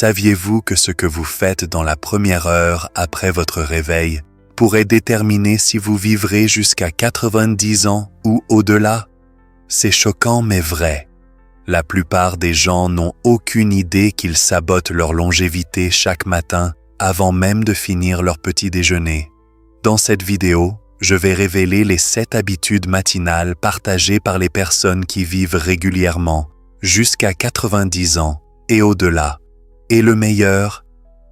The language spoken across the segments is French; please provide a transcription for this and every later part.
Saviez-vous que ce que vous faites dans la première heure après votre réveil pourrait déterminer si vous vivrez jusqu'à 90 ans ou au-delà? C'est choquant mais vrai. La plupart des gens n'ont aucune idée qu'ils sabotent leur longévité chaque matin avant même de finir leur petit déjeuner. Dans cette vidéo, je vais révéler les 7 habitudes matinales partagées par les personnes qui vivent régulièrement, jusqu'à 90 ans et au-delà. Et le meilleur,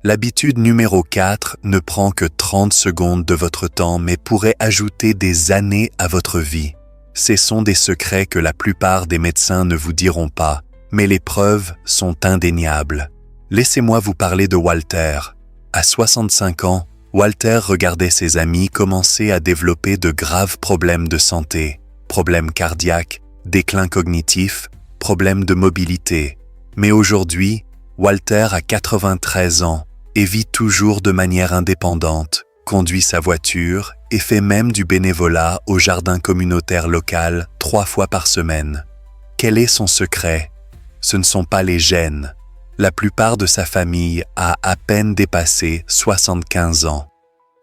l'habitude numéro 4 ne prend que 30 secondes de votre temps mais pourrait ajouter des années à votre vie. Ce sont des secrets que la plupart des médecins ne vous diront pas, mais les preuves sont indéniables. Laissez-moi vous parler de Walter. À 65 ans, Walter regardait ses amis commencer à développer de graves problèmes de santé, problèmes cardiaques, déclin cognitif, problèmes de mobilité. Mais aujourd'hui, Walter a 93 ans et vit toujours de manière indépendante, conduit sa voiture et fait même du bénévolat au jardin communautaire local 3 fois par semaine. Quel est son secret? Ce ne sont pas les gènes. La plupart de sa famille a à peine dépassé 75 ans.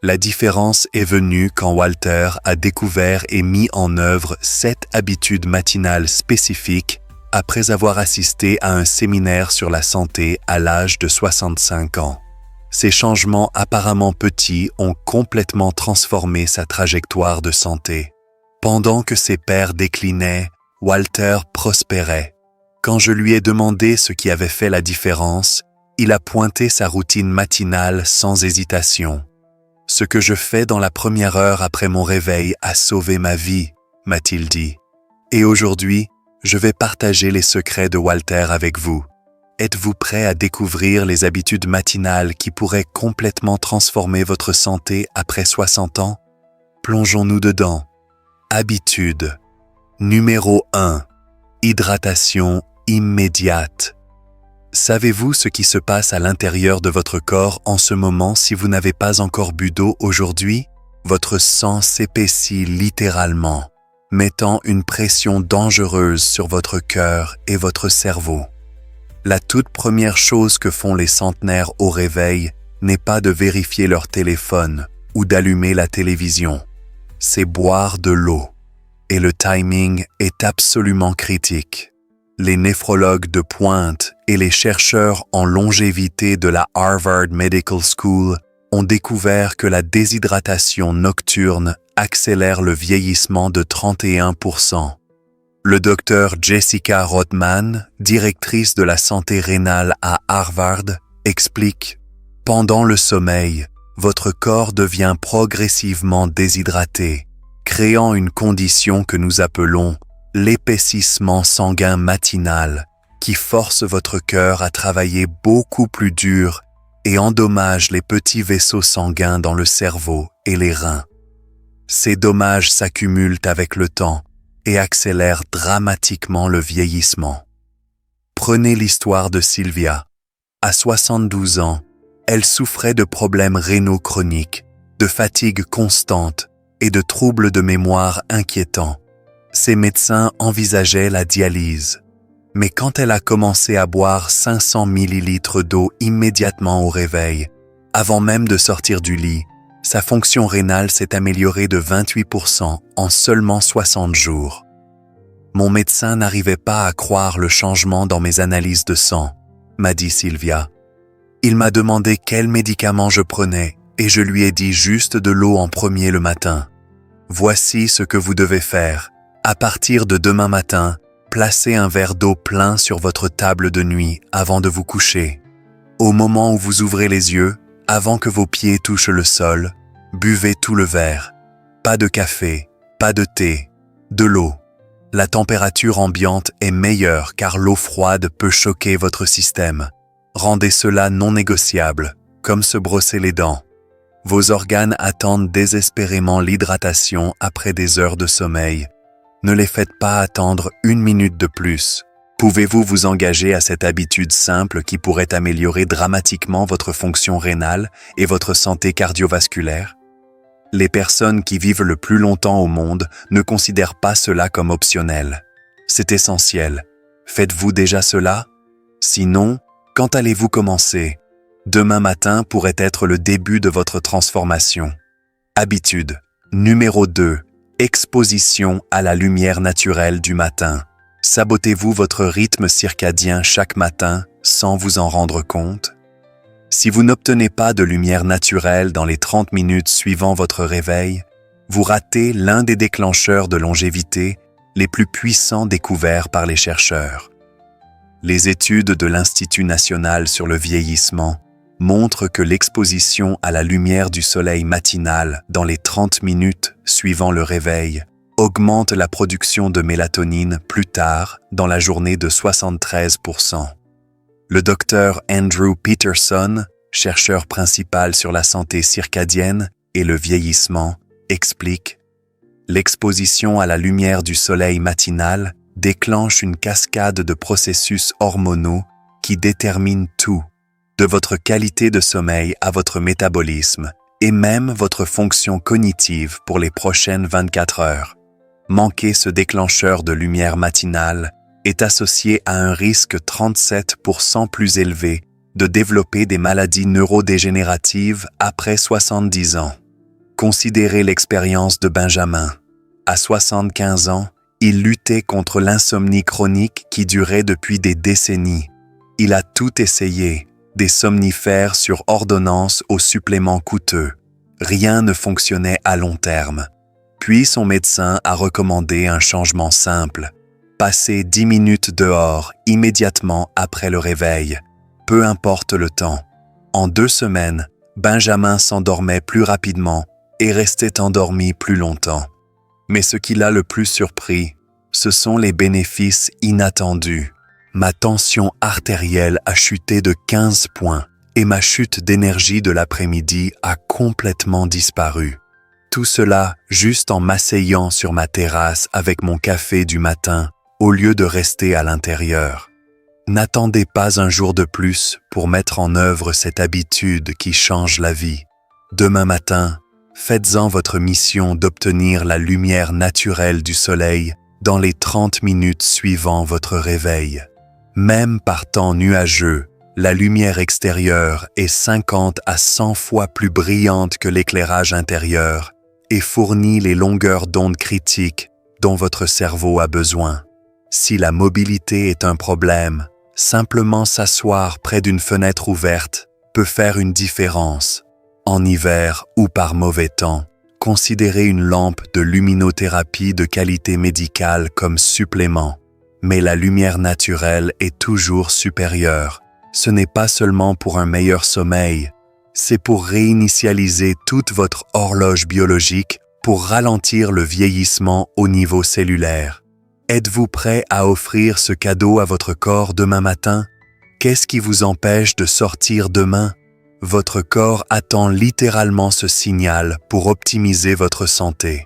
La différence est venue quand Walter a découvert et mis en œuvre 7 habitudes matinales spécifiques après avoir assisté à un séminaire sur la santé à l'âge de 65 ans. Ces changements apparemment petits ont complètement transformé sa trajectoire de santé. Pendant que ses pairs déclinaient, Walter prospérait. Quand je lui ai demandé ce qui avait fait la différence, il a pointé sa routine matinale sans hésitation. « Ce que je fais dans la première heure après mon réveil a sauvé ma vie », m'a-t-il dit. Et aujourd'hui, je vais partager les secrets de Walter avec vous. Êtes-vous prêt à découvrir les habitudes matinales qui pourraient complètement transformer votre santé après 60 ans? Plongeons-nous dedans. Habitude. Numéro 1. Hydratation immédiate. Savez-vous ce qui se passe à l'intérieur de votre corps en ce moment si vous n'avez pas encore bu d'eau aujourd'hui? Votre sang s'épaissit littéralement, mettant une pression dangereuse sur votre cœur et votre cerveau. La toute première chose que font les centenaires au réveil n'est pas de vérifier leur téléphone ou d'allumer la télévision. C'est boire de l'eau. Et le timing est absolument critique. Les néphrologues de pointe et les chercheurs en longévité de la Harvard Medical School ont découvert que la déshydratation nocturne accélère le vieillissement de 31%. Le docteur Jessica Rothman, directrice de la santé rénale à Harvard, explique « Pendant le sommeil, votre corps devient progressivement déshydraté, créant une condition que nous appelons l'épaississement sanguin matinal, qui force votre cœur à travailler beaucoup plus dur et endommage les petits vaisseaux sanguins dans le cerveau et les reins. Ces dommages s'accumulent avec le temps et accélèrent dramatiquement le vieillissement. Prenez l'histoire de Sylvia. À 72 ans, elle souffrait de problèmes rénaux chroniques, de fatigue constante et de troubles de mémoire inquiétants. Ses médecins envisageaient la dialyse. Mais quand elle a commencé à boire 500 ml d'eau immédiatement au réveil, avant même de sortir du lit, sa fonction rénale s'est améliorée de 28% en seulement 60 jours. Mon médecin n'arrivait pas à croire le changement dans mes analyses de sang, m'a dit Sylvia. Il m'a demandé quels médicaments je prenais et je lui ai dit juste de l'eau en premier le matin. Voici ce que vous devez faire. À partir de demain matin, placez un verre d'eau plein sur votre table de nuit avant de vous coucher. Au moment où vous ouvrez les yeux, avant que vos pieds touchent le sol, buvez tout le verre. Pas de café, pas de thé, de l'eau. La température ambiante est meilleure car l'eau froide peut choquer votre système. Rendez cela non négociable, comme se brosser les dents. Vos organes attendent désespérément l'hydratation après des heures de sommeil. Ne les faites pas attendre 1 minute de plus. Pouvez-vous vous engager à cette habitude simple qui pourrait améliorer dramatiquement votre fonction rénale et votre santé cardiovasculaire? Les personnes qui vivent le plus longtemps au monde ne considèrent pas cela comme optionnel. C'est essentiel. Faites-vous déjà cela? Sinon, Quand allez-vous commencer? Demain matin pourrait être le début de votre transformation. Habitude. Numéro 2. Exposition à la lumière naturelle du matin. Sabotez-vous votre rythme circadien chaque matin sans vous en rendre compte? Si vous n'obtenez pas de lumière naturelle dans les 30 minutes suivant votre réveil, vous ratez l'un des déclencheurs de longévité les plus puissants découverts par les chercheurs. Les études de l'Institut national sur le vieillissement montrent que l'exposition à la lumière du soleil matinal dans les 30 minutes suivant le réveil augmente la production de mélatonine plus tard dans la journée de 73%. Le docteur Andrew Peterson, chercheur principal sur la santé circadienne et le vieillissement, explique « L'exposition à la lumière du soleil matinal déclenche une cascade de processus hormonaux qui déterminent tout, de votre qualité de sommeil à votre métabolisme et même votre fonction cognitive pour les prochaines 24 heures. Manquer ce déclencheur de lumière matinale est associé à un risque 37% plus élevé de développer des maladies neurodégénératives après 70 ans. Considérez l'expérience de Benjamin. À 75 ans, il luttait contre l'insomnie chronique qui durait depuis des décennies. Il a tout essayé, des somnifères sur ordonnance aux suppléments coûteux. Rien ne fonctionnait à long terme. Puis son médecin a recommandé un changement simple. Passer 10 minutes dehors immédiatement après le réveil, peu importe le temps. En 2 semaines, Benjamin s'endormait plus rapidement et restait endormi plus longtemps. Mais ce qui l'a le plus surpris, ce sont les bénéfices inattendus. Ma tension artérielle a chuté de 15 points et ma chute d'énergie de l'après-midi a complètement disparu. Tout cela juste en m'asseyant sur ma terrasse avec mon café du matin au lieu de rester à l'intérieur. N'attendez pas un jour de plus pour mettre en œuvre cette habitude qui change la vie. Demain matin, faites-en votre mission d'obtenir la lumière naturelle du soleil dans les 30 minutes suivant votre réveil. Même par temps nuageux, la lumière extérieure est 50 à 100 fois plus brillante que l'éclairage intérieur et fournit les longueurs d'onde critiques dont votre cerveau a besoin. Si la mobilité est un problème, simplement s'asseoir près d'une fenêtre ouverte peut faire une différence. En hiver ou par mauvais temps, considérez une lampe de luminothérapie de qualité médicale comme supplément. Mais la lumière naturelle est toujours supérieure. Ce n'est pas seulement pour un meilleur sommeil, c'est pour réinitialiser toute votre horloge biologique pour ralentir le vieillissement au niveau cellulaire. Êtes-vous prêt à offrir ce cadeau à votre corps demain matin? Qu'est-ce qui vous empêche de sortir demain? Votre corps attend littéralement ce signal pour optimiser votre santé.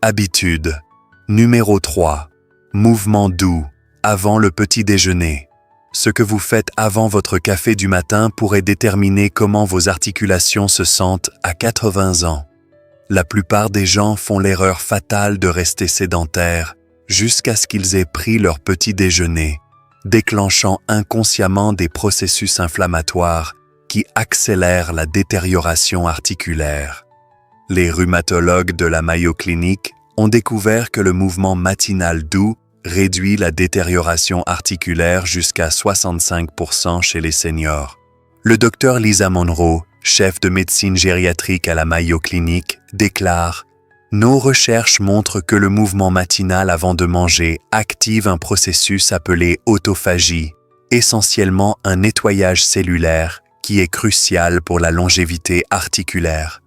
Habitude. Numéro 3. Mouvement doux, avant le petit déjeuner. Ce que vous faites avant votre café du matin pourrait déterminer comment vos articulations se sentent à 80 ans. La plupart des gens font l'erreur fatale de rester sédentaires jusqu'à ce qu'ils aient pris leur petit déjeuner, déclenchant inconsciemment des processus inflammatoires qui accélèrent la détérioration articulaire. Les rhumatologues de la Mayo Clinic ont découvert que le mouvement matinal doux réduit la détérioration articulaire jusqu'à 65% chez les seniors. Le docteur Lisa Monroe, chef de médecine gériatrique à la Mayo Clinic, déclare « Nos recherches montrent que le mouvement matinal avant de manger active un processus appelé autophagie, essentiellement un nettoyage cellulaire qui est crucial pour la longévité articulaire.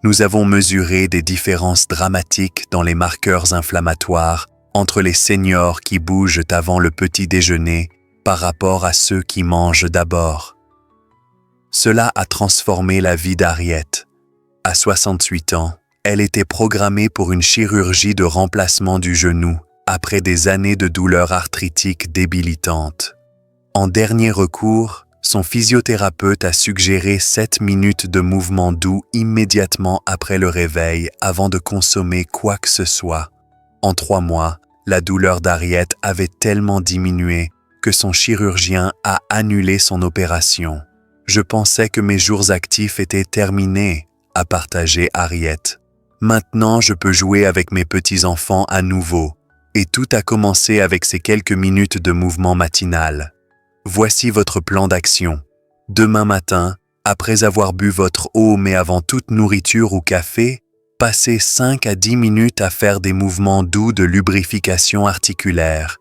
Nous avons mesuré des différences dramatiques dans les marqueurs inflammatoires entre les seniors qui bougent avant le petit déjeuner par rapport à ceux qui mangent d'abord. » Cela a transformé la vie d'Harriet. À 68 ans, elle était programmée pour une chirurgie de remplacement du genou après des années de douleurs arthritiques débilitantes. En dernier recours, son physiothérapeute a suggéré 7 minutes de mouvement doux immédiatement après le réveil avant de consommer quoi que ce soit. En 3 mois, la douleur d'Harriet avait tellement diminué que son chirurgien a annulé son opération. Je pensais que mes jours actifs étaient terminés, a partagé Harriet. Maintenant, je peux jouer avec mes petits-enfants à nouveau. Et tout a commencé avec ces quelques minutes de mouvement matinal. Voici votre plan d'action. Demain matin, après avoir bu votre eau mais avant toute nourriture ou café, passez 5 à 10 minutes à faire des mouvements doux de lubrification articulaire.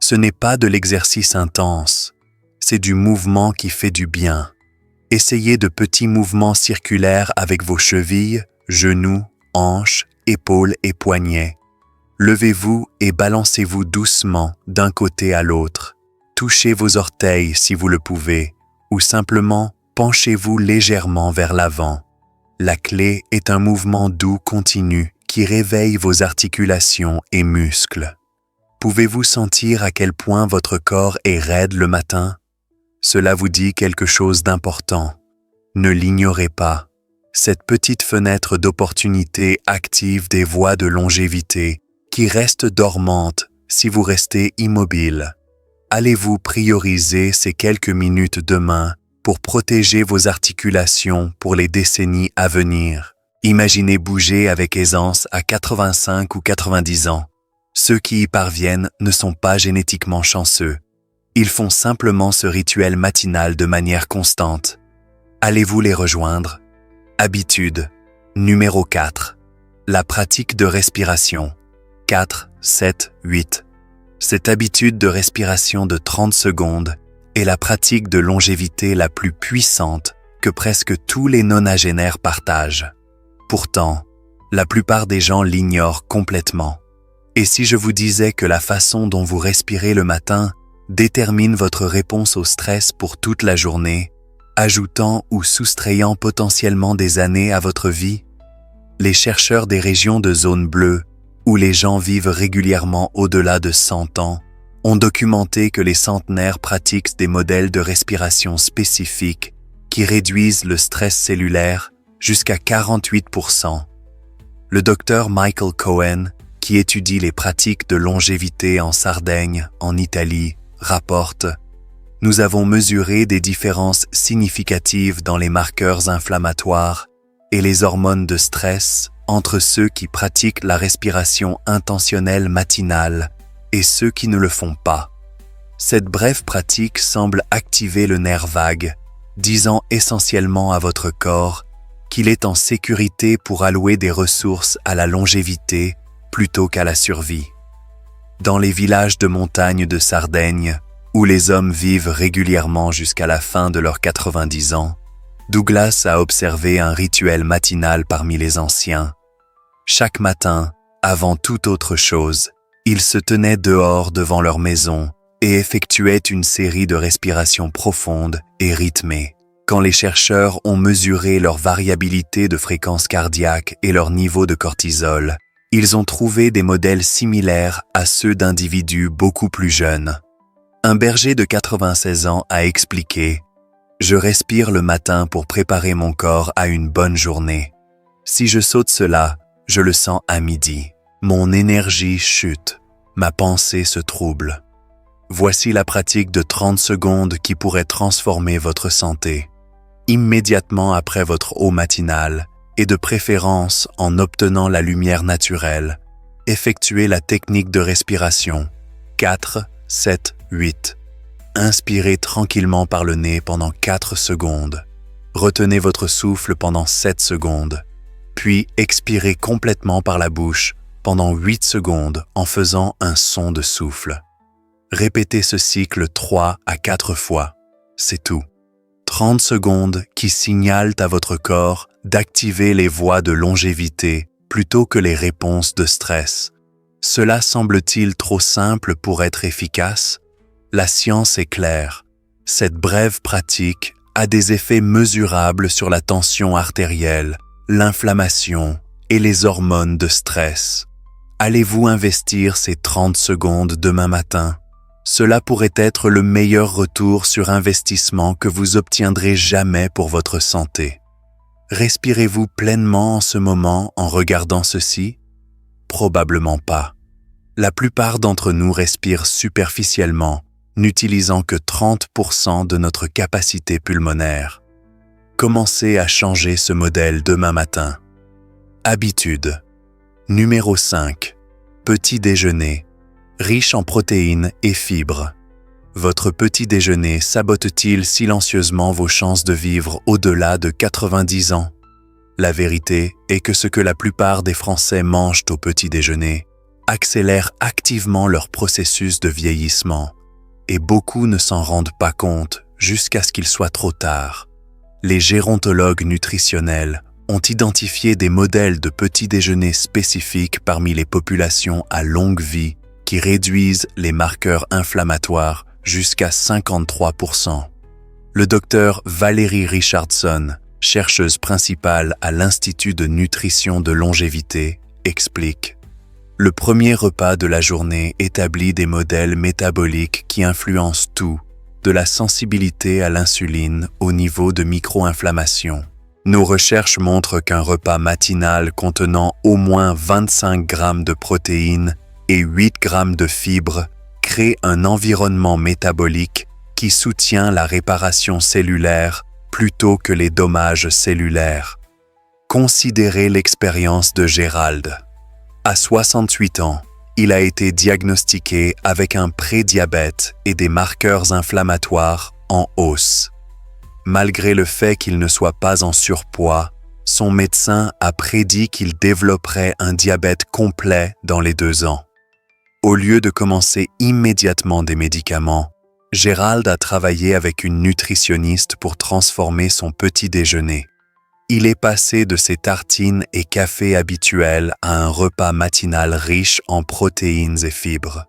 Ce n'est pas de l'exercice intense, c'est du mouvement qui fait du bien. Essayez de petits mouvements circulaires avec vos chevilles, genoux, hanches, épaules et poignets. Levez-vous et balancez-vous doucement d'un côté à l'autre. Touchez vos orteils si vous le pouvez, ou simplement penchez-vous légèrement vers l'avant. La clé est un mouvement doux continu qui réveille vos articulations et muscles. Pouvez-vous sentir à quel point votre corps est raide le matin? Cela vous dit quelque chose d'important. Ne l'ignorez pas. Cette petite fenêtre d'opportunité active des voies de longévité qui restent dormantes si vous restez immobile. Allez-vous prioriser ces quelques minutes demain pour protéger vos articulations pour les décennies à venir? Imaginez bouger avec aisance à 85 ou 90 ans. Ceux qui y parviennent ne sont pas génétiquement chanceux. Ils font simplement ce rituel matinal de manière constante. Allez-vous les rejoindre? Habitude. Numéro 4. La pratique de respiration. 4, 7, 8. Cette habitude de respiration de 30 secondes est la pratique de longévité la plus puissante que presque tous les nonagénaires partagent. Pourtant, la plupart des gens l'ignorent complètement. Et si je vous disais que la façon dont vous respirez le matin détermine votre réponse au stress pour toute la journée, ajoutant ou soustrayant potentiellement des années à votre vie? Les chercheurs des régions de zone bleue, où les gens vivent régulièrement au-delà de 100 ans, ont documenté que les centenaires pratiquent des modèles de respiration spécifiques qui réduisent le stress cellulaire jusqu'à 48%. Le docteur Michael Cohen, qui étudie les pratiques de longévité en Sardaigne, en Italie, rapporte « Nous avons mesuré des différences significatives dans les marqueurs inflammatoires et les hormones de stress entre ceux qui pratiquent la respiration intentionnelle matinale et ceux qui ne le font pas. Cette brève pratique semble activer le nerf vague, disant essentiellement à votre corps qu'il est en sécurité pour allouer des ressources à la longévité plutôt qu'à la survie. Dans les villages de montagne de Sardaigne, où les hommes vivent régulièrement jusqu'à la fin de leurs 90 ans, Douglas a observé un rituel matinal parmi les anciens. Chaque matin, avant toute autre chose, ils se tenaient dehors devant leur maison et effectuaient une série de respirations profondes et rythmées. Quand les chercheurs ont mesuré leur variabilité de fréquence cardiaque et leur niveau de cortisol, ils ont trouvé des modèles similaires à ceux d'individus beaucoup plus jeunes. Un berger de 96 ans a expliqué « Je respire le matin pour préparer mon corps à une bonne journée. Si je saute cela, je le sens à midi. Mon énergie chute, ma pensée se trouble. » Voici la pratique de 30 secondes qui pourrait transformer votre santé. Immédiatement après votre eau matinale, et de préférence en obtenant la lumière naturelle, effectuez la technique de respiration 4, 7, 8. Inspirez tranquillement par le nez pendant 4 secondes. Retenez votre souffle pendant 7 secondes. Puis expirez complètement par la bouche pendant 8 secondes en faisant un son de souffle. Répétez ce cycle 3 à 4 fois. C'est tout. 30 secondes qui signalent à votre corps d'activer les voies de longévité plutôt que les réponses de stress. Cela semble-t-il trop simple pour être efficace? La science est claire. Cette brève pratique a des effets mesurables sur la tension artérielle, l'inflammation et les hormones de stress. Allez-vous investir ces 30 secondes demain matin? Cela pourrait être le meilleur retour sur investissement que vous obtiendrez jamais pour votre santé. Respirez-vous pleinement en ce moment en regardant ceci? Probablement pas. La plupart d'entre nous respirent superficiellement, n'utilisant que 30% de notre capacité pulmonaire. Commencez à changer ce modèle demain matin. Habitude. Numéro 5. Petit déjeuner. Riche en protéines et fibres. Votre petit déjeuner sabote-t-il silencieusement vos chances de vivre au-delà de 90 ans? La vérité est que ce que la plupart des Français mangent au petit déjeuner accélère activement leur processus de vieillissement, et beaucoup ne s'en rendent pas compte jusqu'à ce qu'il soit trop tard. Les gérontologues nutritionnels ont identifié des modèles de petit déjeuner spécifiques parmi les populations à longue vie qui réduisent les marqueurs inflammatoires jusqu'à 53%. Le docteur Valérie Richardson, chercheuse principale à l'Institut de nutrition de longévité, explique: le premier repas de la journée établit des modèles métaboliques qui influencent tout, de la sensibilité à l'insuline au niveau de micro-inflammation. Nos recherches montrent qu'un repas matinal contenant au moins 25 grammes de protéines et 8 grammes de fibres crée un environnement métabolique qui soutient la réparation cellulaire plutôt que les dommages cellulaires. Considérez l'expérience de Gérald. À 68 ans, il a été diagnostiqué avec un prédiabète et des marqueurs inflammatoires en hausse. Malgré le fait qu'il ne soit pas en surpoids, son médecin a prédit qu'il développerait un diabète complet dans les 2 ans. Au lieu de commencer immédiatement des médicaments, Gérald a travaillé avec une nutritionniste pour transformer son petit déjeuner. Il est passé de ses tartines et cafés habituels à un repas matinal riche en protéines et fibres.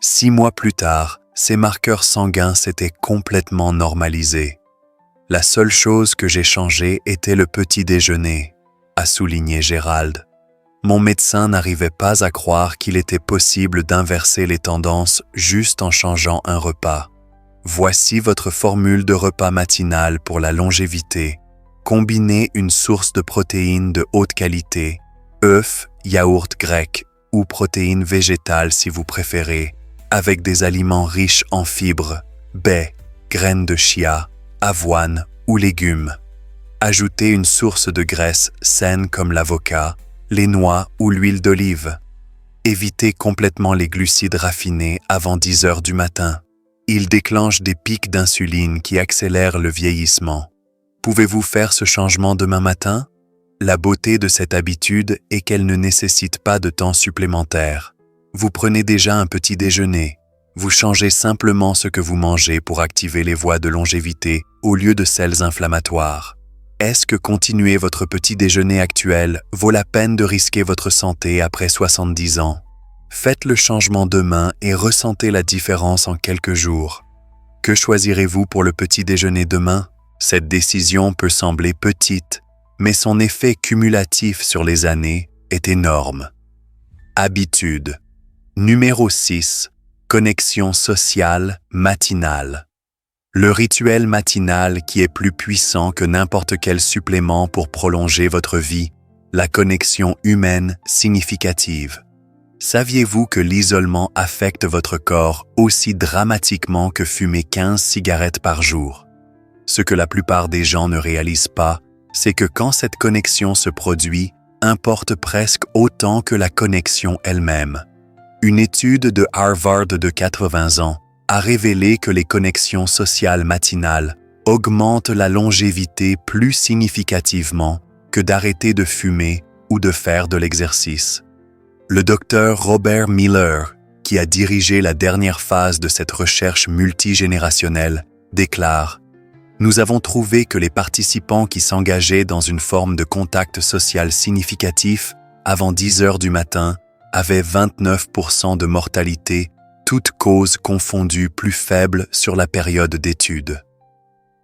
6 mois plus tard, ses marqueurs sanguins s'étaient complètement normalisés. La seule chose que j'ai changée était le petit déjeuner, a souligné Gérald. Mon médecin n'arrivait pas à croire qu'il était possible d'inverser les tendances juste en changeant un repas. Voici votre formule de repas matinal pour la longévité. Combinez une source de protéines de haute qualité, œufs, yaourt grec ou protéines végétales si vous préférez, avec des aliments riches en fibres, baies, graines de chia, avoine ou légumes. Ajoutez une source de graisse saine comme l'avocat, les noix ou l'huile d'olive. Évitez complètement les glucides raffinés avant 10 heures du matin. Ils déclenchent des pics d'insuline qui accélèrent le vieillissement. Pouvez-vous faire ce changement demain matin? La beauté de cette habitude est qu'elle ne nécessite pas de temps supplémentaire. Vous prenez déjà un petit déjeuner. Vous changez simplement ce que vous mangez pour activer les voies de longévité au lieu de celles inflammatoires. Est-ce que continuer votre petit déjeuner actuel vaut la peine de risquer votre santé après 70 ans? Faites le changement demain et ressentez la différence en quelques jours. Que choisirez-vous pour le petit déjeuner demain? Cette décision peut sembler petite, mais son effet cumulatif sur les années est énorme. Habitude. Numéro 6. Connexion sociale matinale. Le rituel matinal qui est plus puissant que n'importe quel supplément pour prolonger votre vie, la connexion humaine significative. Saviez-vous que l'isolement affecte votre corps aussi dramatiquement que fumer 15 cigarettes par jour? Ce que la plupart des gens ne réalisent pas, c'est que quand cette connexion se produit, importe presque autant que la connexion elle-même. Une étude de Harvard de 80 ans a révélé que les connexions sociales matinales augmentent la longévité plus significativement que d'arrêter de fumer ou de faire de l'exercice. Le docteur Robert Miller, qui a dirigé la dernière phase de cette recherche multigénérationnelle, déclare: nous avons trouvé que les participants qui s'engageaient dans une forme de contact social significatif avant 10 heures du matin avaient 29% de mortalité, toutes causes confondues plus faibles sur la période d'étude.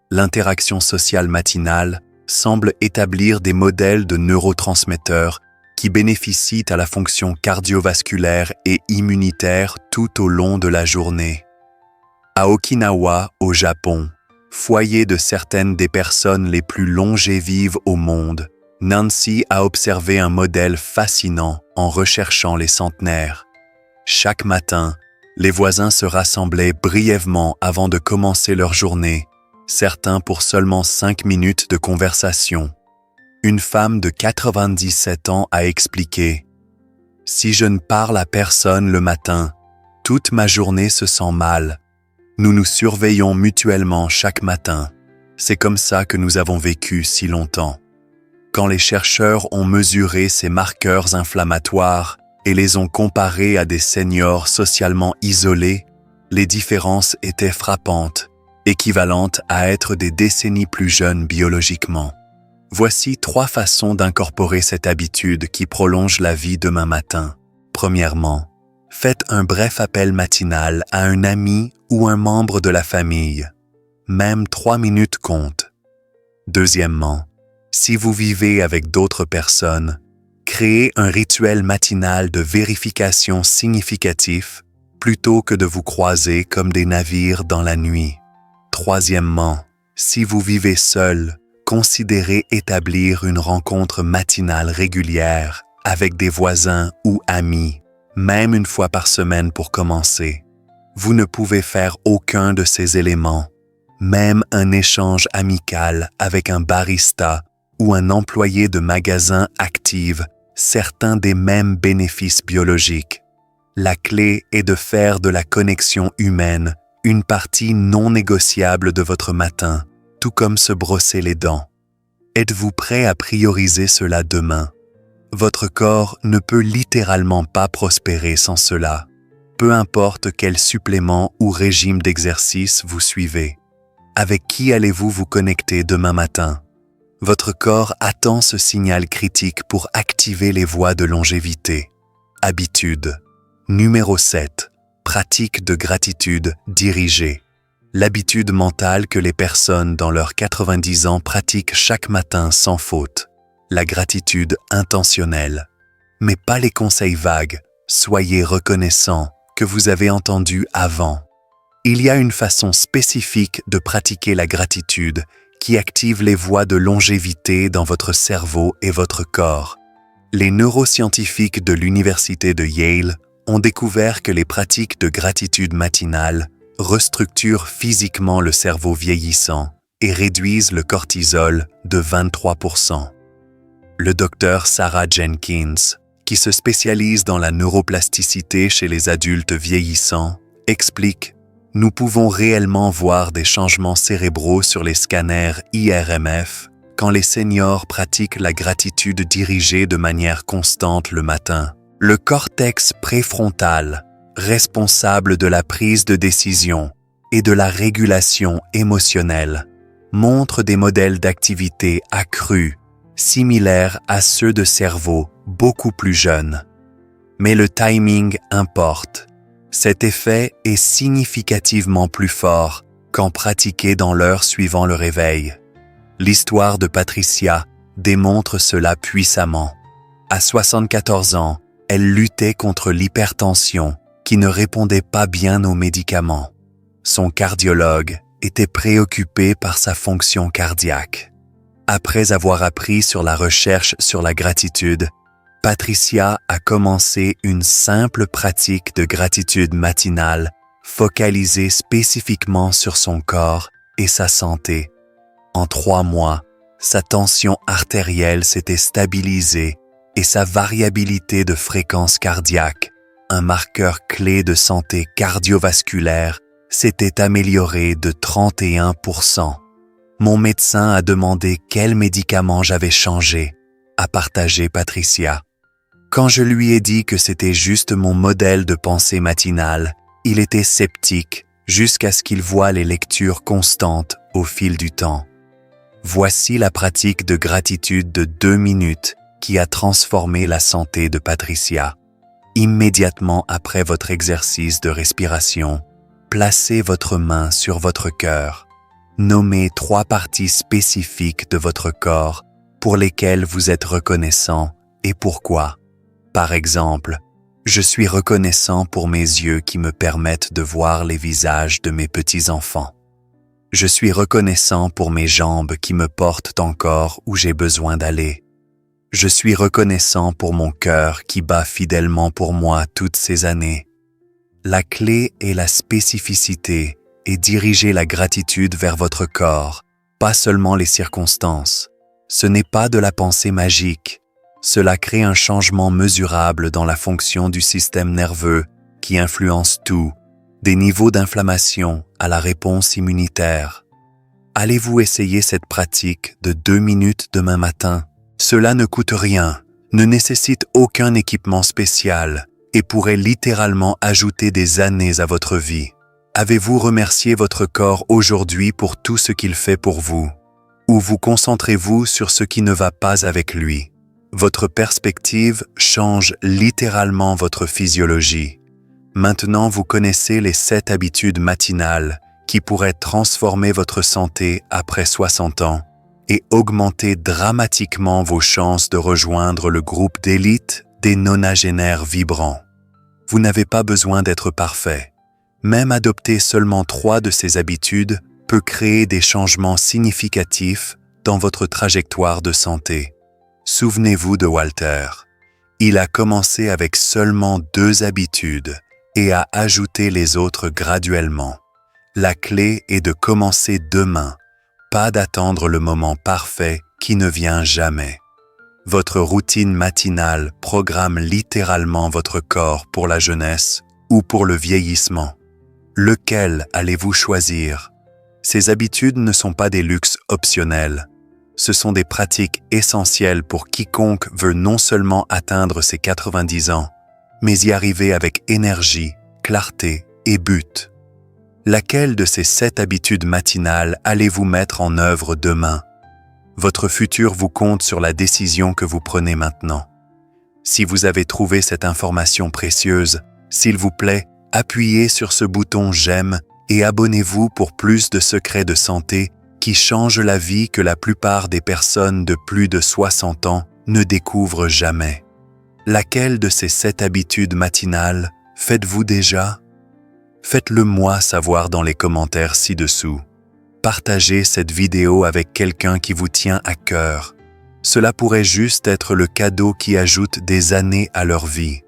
L'interaction sociale matinale semble établir des modèles de neurotransmetteurs qui bénéficient à la fonction cardiovasculaire et immunitaire tout au long de la journée. À Okinawa, au Japon, foyer de certaines des personnes les plus longévives au monde, Nancy a observé un modèle fascinant en recherchant les centenaires. Chaque matin, Les voisins se rassemblaient brièvement avant de commencer leur journée, certains pour seulement 5 minutes de conversation. Une femme de 97 ans a expliqué « Si je ne parle à personne le matin, toute ma journée se sent mal. Nous nous surveillons mutuellement chaque matin. C'est comme ça que nous avons vécu si longtemps. » Quand les chercheurs ont mesuré ces marqueurs inflammatoires et les ont comparés à des seniors socialement isolés, les différences étaient frappantes, équivalentes à être des décennies plus jeunes biologiquement. Voici 3 façons d'incorporer cette habitude qui prolonge la vie demain matin. Premièrement, faites un bref appel matinal à un ami ou un membre de la famille. Même 3 minutes comptent. Deuxièmement, si vous vivez avec d'autres personnes, créez un rituel matinal de vérification significatif plutôt que de vous croiser comme des navires dans la nuit. Troisièmement, si vous vivez seul, considérez établir une rencontre matinale régulière avec des voisins ou amis, même une fois par semaine pour commencer. Vous ne pouvez faire aucun de ces éléments, même un échange amical avec un barista ou un employé de magasin active certains des mêmes bénéfices biologiques. La clé est de faire de la connexion humaine une partie non négociable de votre matin, tout comme se brosser les dents. Êtes-vous prêt à prioriser cela demain? Votre corps ne peut littéralement pas prospérer sans cela, peu importe quel supplément ou régime d'exercice vous suivez. Avec qui allez-vous vous connecter demain matin? Votre corps attend ce signal critique pour activer les voies de longévité. Habitude. Numéro 7. Pratique de gratitude dirigée. L'habitude mentale que les personnes dans leurs 90 ans pratiquent chaque matin sans faute. La gratitude intentionnelle. Mais pas les conseils vagues, soyez reconnaissant, que vous avez entendus avant. Il y a une façon spécifique de pratiquer la gratitude qui active les voies de longévité dans votre cerveau et votre corps. Les neuroscientifiques de l'université de Yale ont découvert que les pratiques de gratitude matinale restructurent physiquement le cerveau vieillissant et réduisent le cortisol de 23%. Le docteur Sarah Jenkins, qui se spécialise dans la neuroplasticité chez les adultes vieillissants, explique « Nous pouvons réellement voir des changements cérébraux sur les scanners IRMF quand les seniors pratiquent la gratitude dirigée de manière constante le matin. Le cortex préfrontal, responsable de la prise de décision et de la régulation émotionnelle, montre des modèles d'activité accrus, similaires à ceux de cerveaux beaucoup plus jeunes. Mais le timing importe. Cet effet est significativement plus fort quand pratiqué dans l'heure suivant le réveil. L'histoire de Patricia démontre cela puissamment. À 74 ans, elle luttait contre l'hypertension qui ne répondait pas bien aux médicaments. Son cardiologue était préoccupé par sa fonction cardiaque. Après avoir appris sur la recherche sur la gratitude, Patricia a commencé une simple pratique de gratitude matinale focalisée spécifiquement sur son corps et sa santé. En 3 mois, sa tension artérielle s'était stabilisée et sa variabilité de fréquence cardiaque, un marqueur clé de santé cardiovasculaire, s'était améliorée de 31%. Mon médecin a demandé quel médicament j'avais changé, a partagé Patricia. Quand je lui ai dit que c'était juste mon modèle de pensée matinale, il était sceptique jusqu'à ce qu'il voie les lectures constantes au fil du temps. Voici la pratique de gratitude de 2 minutes qui a transformé la santé de Patricia. Immédiatement après votre exercice de respiration, placez votre main sur votre cœur. Nommez 3 parties spécifiques de votre corps pour lesquelles vous êtes reconnaissant et pourquoi. Par exemple, je suis reconnaissant pour mes yeux qui me permettent de voir les visages de mes petits-enfants. Je suis reconnaissant pour mes jambes qui me portent encore où j'ai besoin d'aller. Je suis reconnaissant pour mon cœur qui bat fidèlement pour moi toutes ces années. La clé est la spécificité et diriger la gratitude vers votre corps, pas seulement les circonstances. Ce n'est pas de la pensée magique. Cela crée un changement mesurable dans la fonction du système nerveux qui influence tout, des niveaux d'inflammation à la réponse immunitaire. Allez-vous essayer cette pratique de 2 minutes demain matin? Cela ne coûte rien, ne nécessite aucun équipement spécial et pourrait littéralement ajouter des années à votre vie. Avez-vous remercié votre corps aujourd'hui pour tout ce qu'il fait pour vous? Ou vous concentrez-vous sur ce qui ne va pas avec lui? Votre perspective change littéralement votre physiologie. Maintenant, vous connaissez les 7 habitudes matinales qui pourraient transformer votre santé après 60 ans et augmenter dramatiquement vos chances de rejoindre le groupe d'élite des nonagénaires vibrants. Vous n'avez pas besoin d'être parfait. Même adopter seulement 3 de ces habitudes peut créer des changements significatifs dans votre trajectoire de santé. Souvenez-vous de Walter. Il a commencé avec seulement 2 habitudes et a ajouté les autres graduellement. La clé est de commencer demain, pas d'attendre le moment parfait qui ne vient jamais. Votre routine matinale programme littéralement votre corps pour la jeunesse ou pour le vieillissement. Lequel allez-vous choisir? Ces habitudes ne sont pas des luxes optionnels. Ce sont des pratiques essentielles pour quiconque veut non seulement atteindre ses 90 ans, mais y arriver avec énergie, clarté et but. Laquelle de ces 7 habitudes matinales allez-vous mettre en œuvre demain? Votre futur vous compte sur la décision que vous prenez maintenant. Si vous avez trouvé cette information précieuse, s'il vous plaît, appuyez sur ce bouton « J'aime » et abonnez-vous pour plus de secrets de santé qui changent la vie que la plupart des personnes de plus de 60 ans ne découvrent jamais. Laquelle de ces 7 habitudes matinales faites-vous déjà? Faites-le moi savoir dans les commentaires ci-dessous. Partagez cette vidéo avec quelqu'un qui vous tient à cœur. Cela pourrait juste être le cadeau qui ajoute des années à leur vie.